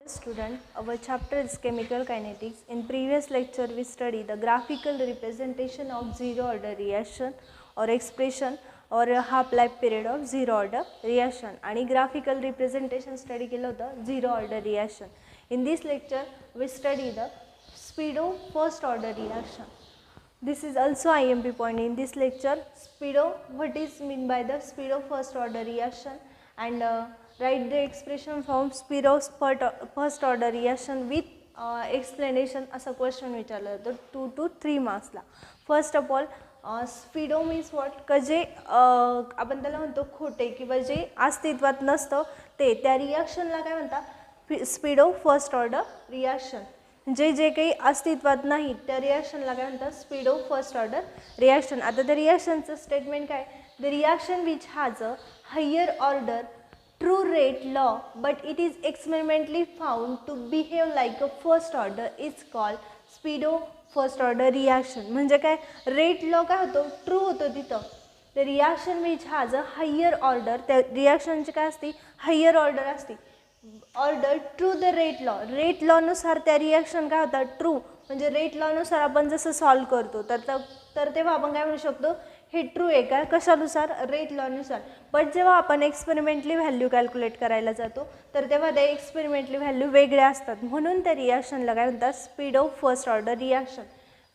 Student, our chapter is chemical kinetics. In previous lecture we studied the graphical representation of zero order reaction or expression or a half life period of zero order reaction and graphical representation study केलं होतं zero order reaction. In this lecture we study the speedo first order reaction. This is also IMP point in this lecture. Speedo, what is mean by the speedo first order reaction, and write the expression from speedo's first order reaction with explanation असा question विचारला जातो 2 to 3 मार्क्सला. First of all pseudo means what का जे आपण त्याला म्हणतो खोटे किंवा जे अस्तित्वात नसतं ते त्या रिॲक्शनला काय म्हणतात स्पीडो फर्स्ट ऑर्डर रिॲक्शन. जे जे काही अस्तित्वात नाही त्या रिॲक्शनला काय म्हणतात स्पीडो फर्स्ट ऑर्डर रिॲक्शन. आता त्या रिॲक्शनचं स्टेटमेंट काय, the reaction which has a higher order true rate law but it is experimentally found to behave like a first order is called speedo first order reaction. म्हणजे काय rate law काय होतो through होतो तिथं. The reaction which has a higher order, त्या रिॲक्शनची काय असते हायर ऑर्डर असते order through the rate law. Rate लॉनुसार त्या रिॲक्शन काय होतात ट्रू, म्हणजे रेट लॉनुसार आपण जसं सॉल्व करतो तर तेव्हा आपण काय म्हणू शकतो हे ट्रू आहे का कशानुसार रेट लॉनुसार. बट जेव्हा आपण एक्सपेरिमेंटली व्हॅल्यू कॅल्क्युलेट करायला जातो तर तेव्हा त्या एक्सपेरिमेंटली व्हॅल्यू वेगळ्या असतात. म्हणून त्या रिॲक्शनला काय म्हणतात स्पीडो फर्स्ट ऑर्डर रिॲक्शन.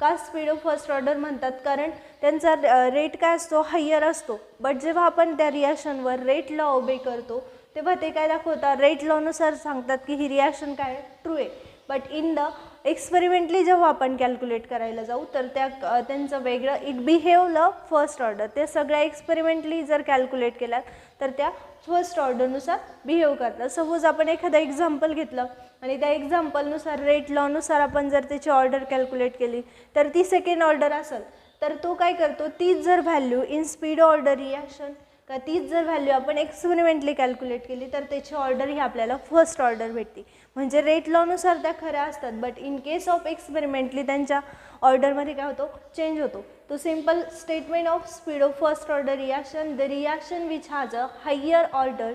का स्पीडो फर्स्ट ऑर्डर म्हणतात, कारण त्यांचा रेट काय असतो हायर असतो. बट जेव्हा आपण त्या रिॲक्शनवर रेट लॉ ओबे करतो तेव्हा ते काय दाखवतात रेट लॉनुसार सांगतात की ही रिॲक्शन काय ट्रू आहे. बट इन द एक्सपेरिमेंटली जेव्हा आपण कॅल्क्युलेट करायला जाऊ तर त्यांचं वेगळं इट बिहेव ल फर्स्ट ऑर्डर. त्या सगळ्या एक्सपेरिमेंटली जर कॅल्क्युलेट केल्यात तर त्या फर्स्ट ऑर्डरनुसार बिहेव करतात. सपोज आपण एखादं एक्झाम्पल घेतलं आणि त्या एक्झाम्पलनुसार रेट लॉनुसार आपण जर त्याची ऑर्डर कॅल्क्युलेट केली तर ती सेकंड ऑर्डर असेल तर तो काय करतो तीच जर value in speed order reaction का तीच जर व्हॅल्यू आपण एक्सपेरिमेंटली कॅल्क्युलेट केली तर त्याची ऑर्डर ही आपल्याला फर्स्ट ऑर्डर भेटते. म्हणजे रेट लॉनुसार त्या खऱ्या असतात but in case of experimentally त्यांच्या ऑर्डरमध्ये काय होतो चेंज होतो. तो simple statement of pseudo first order reaction, the reaction which has a higher order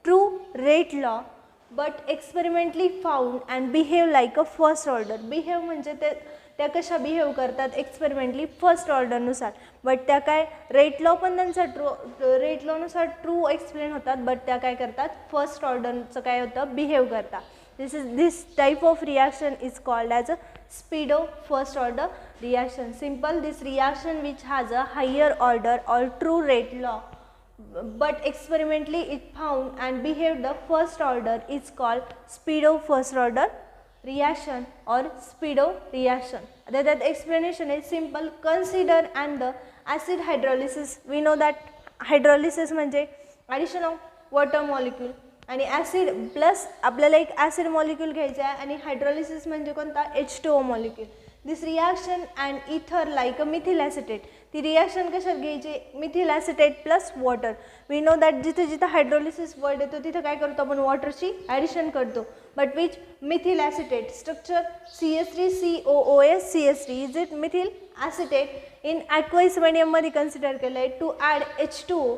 true rate law but experimentally found and behave like a first order. Behave म्हणजे त्या कशा behave करतात एक्सपेरिमेंटली फर्स्ट ऑर्डरनुसार. बट त्या काय rate law पण त्यांचा rate लॉनुसार true explain होतात but त्या काय करतात फर्स्ट ऑर्डरचं काय होतं बिहेव करतात. this type of reaction is called as a speedo first order reaction. Simple, this reaction which has a higher order or true rate law but experimentally it found and behaved the first order is called speedo first order reaction or speedo reaction. That explanation is simple. Consider and the acid hydrolysis. We know that hydrolysis म्हणजे addition of water molecule आणि acid plus आपल्याला एक acid molecule घ्यायचा आहे आणि hydrolysis म्हणजे कोणता H2O molecule. This reaction and either like a methyl acetate. ती रिॲक्शन कशात घ्यायची methyl acetate plus water. We know that जिथे जिथं हायड्रोलिसिस वर्ड येतो तिथं काय करतो आपण वॉटरची ॲडिशन करतो. But which methyl acetate structure CH3COOS CH3 is it methyl acetate in aqueous मीडियममध्ये कन्सिडर केलं आहे to add H2O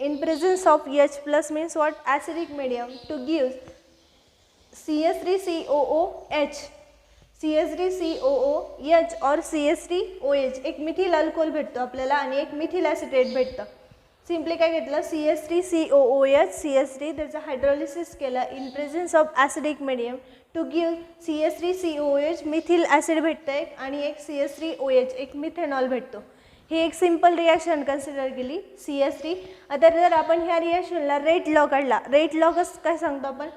in presence of H plus means what acidic medium to give CH3COOH CH3COOH or CH3OH. एक methyl alcohol भेटतो आपल्याला आणि एक methyl acetate भेटतं. Simply काय घेतलं CH3COOH CH3 त्याचं हायड्रोलिसिस केलं in presence of acidic medium to give CH3COOH methyl acid भेटतं एक आणि एक CH3OH एक मिथेनॉल भेटतो. ही एक सिंपल रिॲक्शन कन्सिडर केली CH3. आता जर आपण ह्या रिॲक्शनला रेट लॉ काढला, रेट लॉ काय सांगतो आपण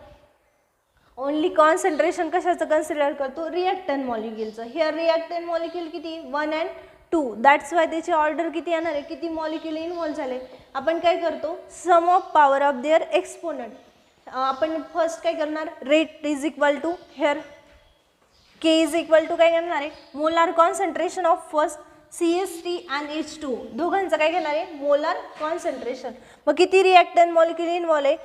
ओनली कॉन्सन्ट्रेशन कशाचं कन्सिडर करतो रिॲक्टंट मॉलिक्युलचं. हिअर रिॲक्टंट मॉलिक्युल किती 1 and 2. दॅट्स वाय त्याची ऑर्डर किती येणार आहे किती मॉलिक्युल इन्व्हॉल्व झाले. आपण काय करतो sum of power of their exponent. आपण फर्स्ट काय करणार rate is equal to here K is equal to काय करणार आहे molar concentration of first CH3 and H2 दोघांचं काय घेणार आहे मोलार कॉन्सन्ट्रेशन. मग किती रिॲक्टंट मॉलिक्युल इन्व्हॉल्व आहे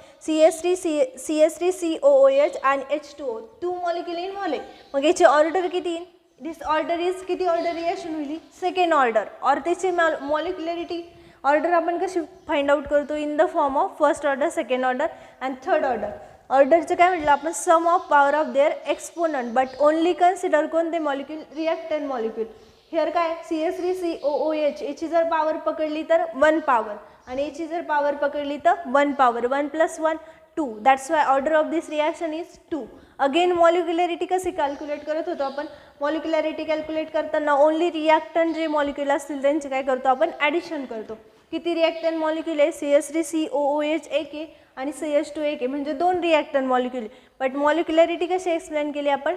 CH3COOH आणि H2O 2 मॉलिक्युल इन्व्हॉल्व आहे. मग याची ऑर्डर किती दिस ऑर्डर इज किती ऑर्डर रिॲक्शन होईल सेकंड ऑर्डर और त्याची मॉलिक्युलरिटी ऑर्डर आपण कशी फाइंड आउट करतो in the form of first order second order and third order. ऑर्डरचं काय म्हटलं आपण, sum of power of their exponent, but only consider कोणते मॉलिक्यूल, रिॲक्टंट मॉलिक्यूल. हिअर काय CH3COOH याची जर पॉवर पकडली तर 1 पॉवर आणि याची जर पॉवर पकडली तर 1 power, 1 + 1 2. That's why order of this reaction is 2. Again molecularity कशी कॅल्क्युलेट करत होतो आपण, मॉलिक्युलॅरिटी कॅल्क्युलेट करताना ओनली रिॲक्टंट जे मॉलिक्यूल असतील त्यांचे काय करतो आपण, ॲडिशन करतो. किती रिॲक्टंट मॉलिक्यूल आहे, CH3COOH एक आहे आणि CH2 एक आहे, म्हणजे 2 रिॲक्टंट मॉलिक्यूल. बट मॉलिक्युलॅरिटी कशी एक्सप्लेन केली आपण,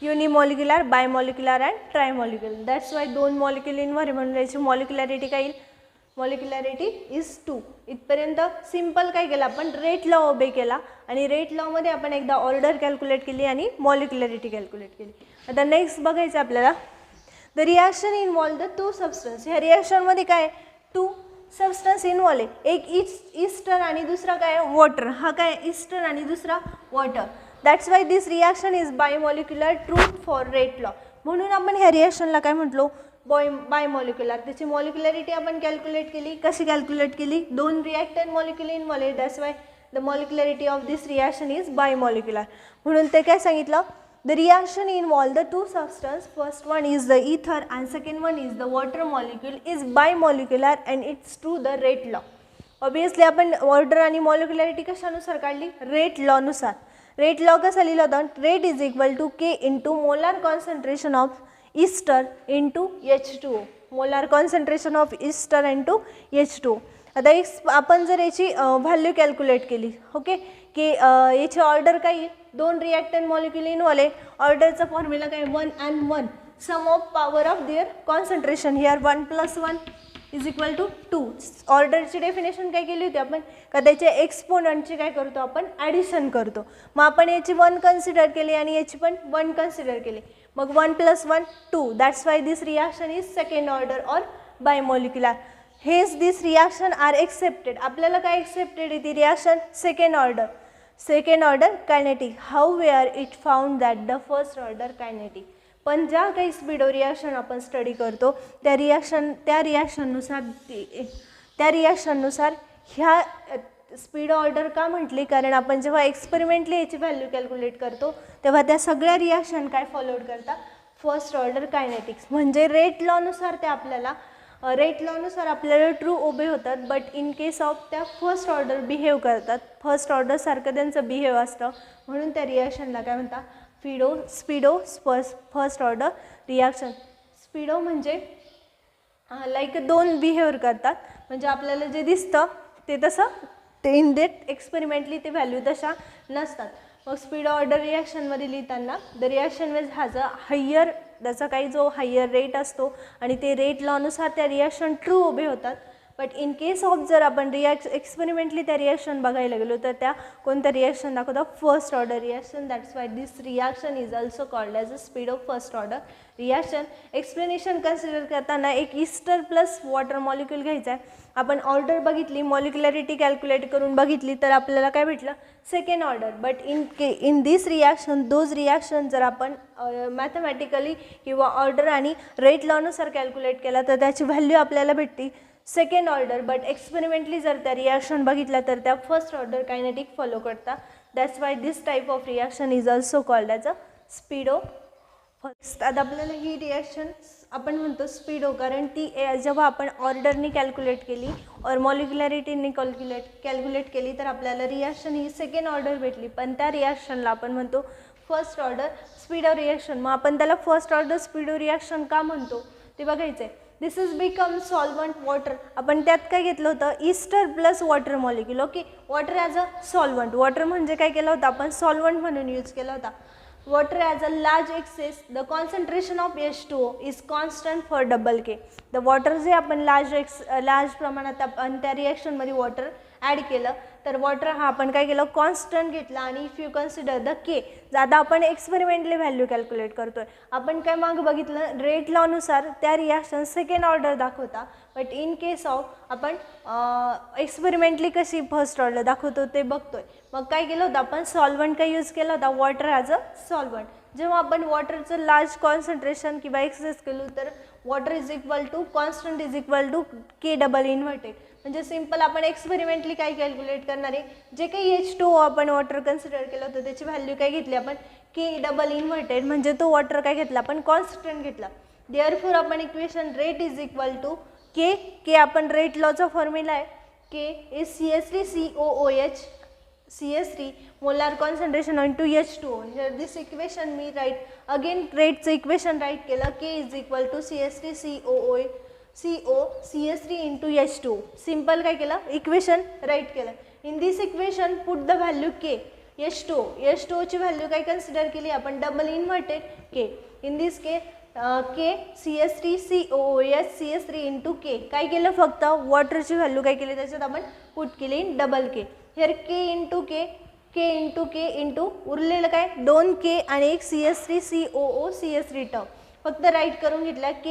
युनिमॉलिक्युलर, बायमॉलिक्युलर अँड ट्रायमॉलिक्युलर. दॅट्स वाय 2 मॉलिक्यूल इनवर आहे म्हणून याची मॉलिक्युलॅरिटी काय येईल, मॉलिक्युलॅरिटी इज 2. इथपर्यंत सिम्पल काय केलं आपण, रेट लॉ ओबे केला आणि रेट लॉमध्ये आपण एकदा ऑर्डर कॅल्क्युलेट केली आणि मॉलिक्युलॅरिटी कॅल्क्युलेट केली. आता नेक्स्ट बघायचं आपल्याला, the reaction involve the 2 substance. ह्या रिॲक्शनमध्ये काय 2 सबस्टन्स इन्व्हॉल्व आहे, एक ईस्टर आणि दुसरा काय वॉटर. हा काय ईस्टर आणि दुसरा water. That's why this reaction is bimolecular, through for rate law. म्हणून आपण ह्या रिॲक्शनला काय म्हटलो, बायमॉलिक्युलर. त्याची मॉलिक्युलॅरिटी आपण कॅल्क्युलेट केली. कशी कॅल्क्युलेट केली, 2 रिॲक्टंट मॉलिक्यूल इन्व्हॉल्व आहे. That's why the molecularity of this reaction is bimolecular. म्हणून ते काय सांगितलं, the reaction involve the 2 substance, first one is the ether and second one is the water molecule, is bimolecular and it's true the rate law. Obviously आपण order आणि molecularity कशानुसार काढली, rate law नुसार. Rate law कसा लिहिला होता, rate is equal to K into molar concentration of ester into H2O. Molar concentration of ester into H2O. आता आपण जर याची व्हॅल्यू कॅल्क्युलेट केली, ओके, की याची ऑर्डर काय येईल, 2 रिॲक्टंट मॉलिक्यूल इन्व्हॉल्व आहे. ऑर्डरचा फॉर्म्युला काय 1 and 1, sum of power of their concentration. Here 1 + 1 is equal to 2. ऑर्डरची डेफिनेशन काय केली होती आपण, का त्याच्या एक्सपोनंटची काय करतो आपण, ॲडिशन करतो. मग आपण याची 1 कन्सिडर केली आणि याची पण 1 कन्सिडर केली. मग 1 + 1 2. That's why this reaction is second order or bimolecular. हेच दिस रिॲक्शन आर एक्सेप्टेड. आपल्याला काय एक्सेप्टेड आहे ती reaction, second order kinetic. How were it found that the first order kinetic. पण ज्या काही स्पीडो रिॲक्शन आपण स्टडी करतो त्या रिॲक्शननुसार ह्या स्पीड ऑर्डर का म्हटली, कारण आपण जेव्हा एक्सपेरिमेंटली याची व्हॅल्यू कॅल्क्युलेट करतो तेव्हा त्या सगळ्या रिॲक्शन काय फॉलोड करतात, फर्स्ट ऑर्डर कायनेटिक्स. म्हणजे रेट लॉनुसार आपल्याला ट्रू ओबे होतात. बट इन केस ऑफ त्या फर्स्ट ऑर्डर बिहेव करतात, फर्स्ट ऑर्डरसारखं त्यांचं बिहेव असतं, म्हणून त्या रिॲक्शनला काय म्हणतात, स्पीडो फर्स्ट ऑर्डर रिॲक्शन. स्पीडो म्हणजे लाईक 2 बिहेव करतात, म्हणजे आपल्याला जे दिसतं ते तसं ते इन डेट एक्सपेरिमेंटली ते व्हॅल्यू तशा नसतात. मग स्पीड ऑर्डर रिॲक्शनमध्ये लिहिताना the reaction which has a higher, त्याचा काही जो हायर रेट असतो आणि ते रेट लॉनुसार त्या रिॲक्शन ट्रू उभे होतात. बट इन केस ऑफ जर आपण एक्सपेरिमेंटली त्या रिॲक्शन बघायला गेलो तर त्या कोणत्या रिॲक्शन दाखवतात, first order reaction. That's why this reaction is also called as a speed of first order reaction. Explanation consider करताना एक ईस्टर प्लस वॉटर मॉलिक्यूल घ्यायचा आहे. आपण ऑर्डर बघितली, मॉलिक्युलॅरिटी कॅल्क्युलेट करून बघितली तर आपल्याला काय भेटलं, second order. But in this reaction those reaction जर आपण मॅथमॅटिकली किंवा ऑर्डर आणि रेट लॉनुसार कॅल्क्युलेट केला तर त्याची व्हॅल्यू आपल्याला भेटते सेकंड ऑर्डर. बट एक्सपेरिमेंटली जर त्या रिॲक्शन बघितल्या तर त्या फर्स्ट ऑर्डर कायनेटिक फॉलो करतात. That's why this type of reaction is also called as a pseudo first. आता आपल्याला ही रिॲक्शन आपण म्हणतो स्पीडो, कारण ती जेव्हा आपण ऑर्डरनी कॅल्क्युलेट केली और मॉलिक्युलॅरिटीनी कॅल्क्युलेट केली तर आपल्याला रिॲक्शन ही सेकंड ऑर्डर भेटली. पण त्या रिॲक्शनला आपण म्हणतो फर्स्ट ऑर्डर स्पीडो रिॲक्शन. मग आपण त्याला फर्स्ट ऑर्डर स्पीडो रिॲक्शन का म्हणतो ते बघायचं आहे. दिस इज बिकम सॉल्वंट वॉटर. आपण त्यात काय घेतलं होतं, Easter plus water molecule. Okay, water as a solvent. Water म्हणजे काय केलं होतं आपण, सॉल्वंट म्हणून यूज केला होता. Water as a large excess, the concentration of H2O is constant for double K. The water जे आपण लार्ज प्रमाणात आपण त्या रिॲक्शनमध्ये वॉटर ॲड केलं तर वॉटर हा आपण काय केलं, कॉन्स्टंट घेतला. आणि इफ यू कन्सिडर द के, आता आपण एक्सपेरिमेंटली व्हॅल्यू कॅल्क्युलेट करतोय. आपण काय मागं बघितलं, रेट लॉनुसार त्या रिॲक्शन सेकंड ऑर्डर दाखवता. बट इन केस ऑफ आपण एक्सपेरिमेंटली कशी फर्स्ट ऑर्डर दाखवतो ते बघतोय. मग काय केलं होतं आपण, सॉल्वंट काय यूज केला होता, वॉटर ॲज अ सॉल्वंट. जेव्हा आपण वॉटरचं लार्ज कॉन्सन्ट्रेशन किंवा एक्सेस केलं तर water is equal to constant is equal to K double inverted. म्हणजे सिंपल आपण एक्सपेरिमेंटली काय कॅल्क्युलेट करणार आहे, जे काही H2O आपण वॉटर कन्सिडर केलं होतं त्याची व्हॅल्यू काय घेतली आपण के डबल इन्व्हर्टेड, म्हणजे तो वॉटर काय घेतला आपण कॉन्स्टंट घेतला. देअरफॉर आपण equation rate is equal to k, k आपण रेट लॉचा फॉर्म्युला आहे, k is CH3COOH, CH3 molar concentration into H2O. Here this equation we write again rateचं इक्वेशन राईट केलं, K is equal to CH3COO CH3 into H2O. Simple काय केलं equation write केलं. In this equation put the value K H2O ची value काय consider केली आपण double inverted K. In this K K CH3COOH CH3 into K काय केलं फक्त वॉटरची व्हॅल्यू काय केली त्याच्यात आपण पुट केली in double K. Hair K into K into उरलेलं काय 2K आणि एक CH3COO CH3 टर्म फक्त राईट करून घेतला K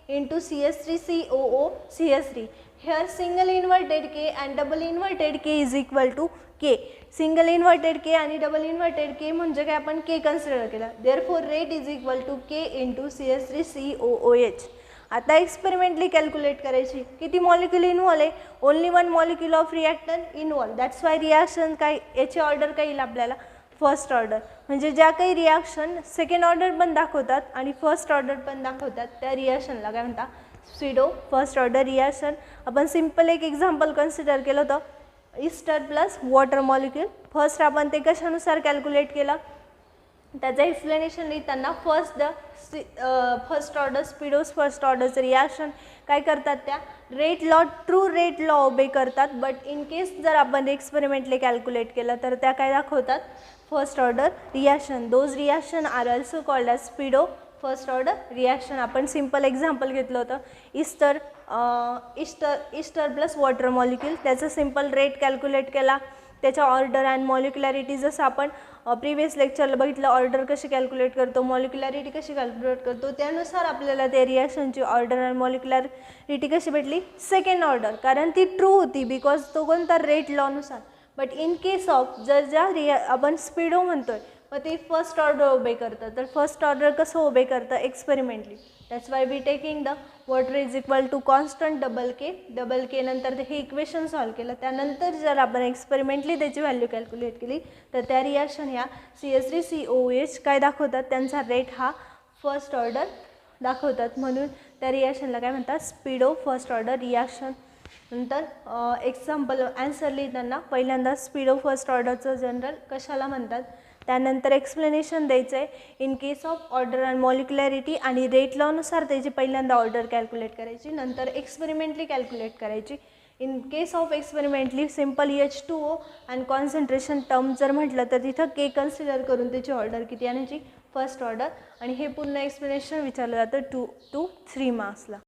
into CH3COO CH3. Here single inverted K and double inverted K is equal to K. Single inverted K आणि double inverted K म्हणजे काय आपण K कन्सिडर केला. Therefore rate is equal to K into CH3COOH. आता experimentally calculate करायची किती molecule involve आहे, only one molecule of reactant involve. That's why reaction काय याची ऑर्डर काय येईल आपल्याला फर्स्ट ऑर्डर, म्हणजे ज्या काही रिॲक्शन सेकंड ऑर्डर पण दाखवतात आणि फर्स्ट ऑर्डर पण दाखवतात त्या रिॲक्शनला काय म्हणतात स्युडो फर्स्ट ऑर्डर रिॲक्शन. आपण सिम्पल एक एक्झाम्पल कन्सिडर केलं होतं ester plus water molecule. First आपण ते कशानुसार कॅल्क्युलेट केलं त्याचं एक्सप्लेनेशन लिहिताना फर्स्ट ऑर्डर स्पीडोस फर्स्ट ऑर्डरचं रिॲक्शन काय करतात त्या ट्रू रेट लॉ ओबे करतात. बट इन केस जर आपण एक्सपेरिमेंटली कॅल्क्युलेट केलं तर त्या काय दाखवतात first order reaction. Those reaction are also called as pseudo first order reaction. आपण सिम्पल एक्झाम्पल घेतलं होतं इस्टर प्लस वॉटर मॉलिक्यूल. त्याचं सिम्पल रेट कॅल्क्युलेट केला, त्याच्या ऑर्डर अँड मॉलिक्युलॅरिटी जसं आपण प्रिव्हियस लेक्चरला बघितलं ऑर्डर कशी कॅल्क्युलेट करतो मॉलिक्युलॅरिटी कशी कॅल्क्युलेट करतो त्यानुसार आपल्याला त्या रिॲक्शनची ऑर्डर अँड मॉलिक्युलॅरिटी कशी भेटली सेकंड ऑर्डर, कारण ती ट्रू होती बिकॉज तो कोणता रेट लॉनुसार. बट इन केस ऑफ जर ज्या आपण स्पीडो म्हणतोय मग ते फर्स्ट ऑर्डर ओबे करतं. तर फर्स्ट ऑर्डर कसं ओबे करतं experimentally. That's why we taking the water is equal to constant double K नंतर हे इक्वेशन सॉल्व केलं. त्यानंतर जर आपण एक्सपेरिमेंटली त्याची व्हॅल्यू कॅल्क्युलेट केली तर त्या रिॲक्शन ह्या CH3COOH काय दाखवतात त्यांचा रेट हा फर्स्ट ऑर्डर दाखवतात. म्हणून त्या रिॲक्शनला काय म्हणतात स्पीडो फर्स्ट ऑर्डर रिॲक्शन. नंतर एक्झाम्पल ॲन्सर लिहिताना पहिल्यांदा स्पीडो फर्स्ट ऑर्डरचं जनरल कशाला म्हणतात, त्यानंतर एक्सप्लेनेशन द्यायचं आहे in case of order and molecularity आणि रेट लॉनुसार त्याची पहिल्यांदा ऑर्डर कॅल्क्युलेट करायची, नंतर एक्सपेरिमेंटली कॅल्क्युलेट करायची. In case of experimentally simple H2O and concentration term जर म्हटलं तर तिथं K कन्सिडर करून त्याची ऑर्डर किती आणायची फर्स्ट ऑर्डर. आणि हे पूर्ण एक्सप्लेनेशन विचारलं जातं 2 to 3 मार्क्सला.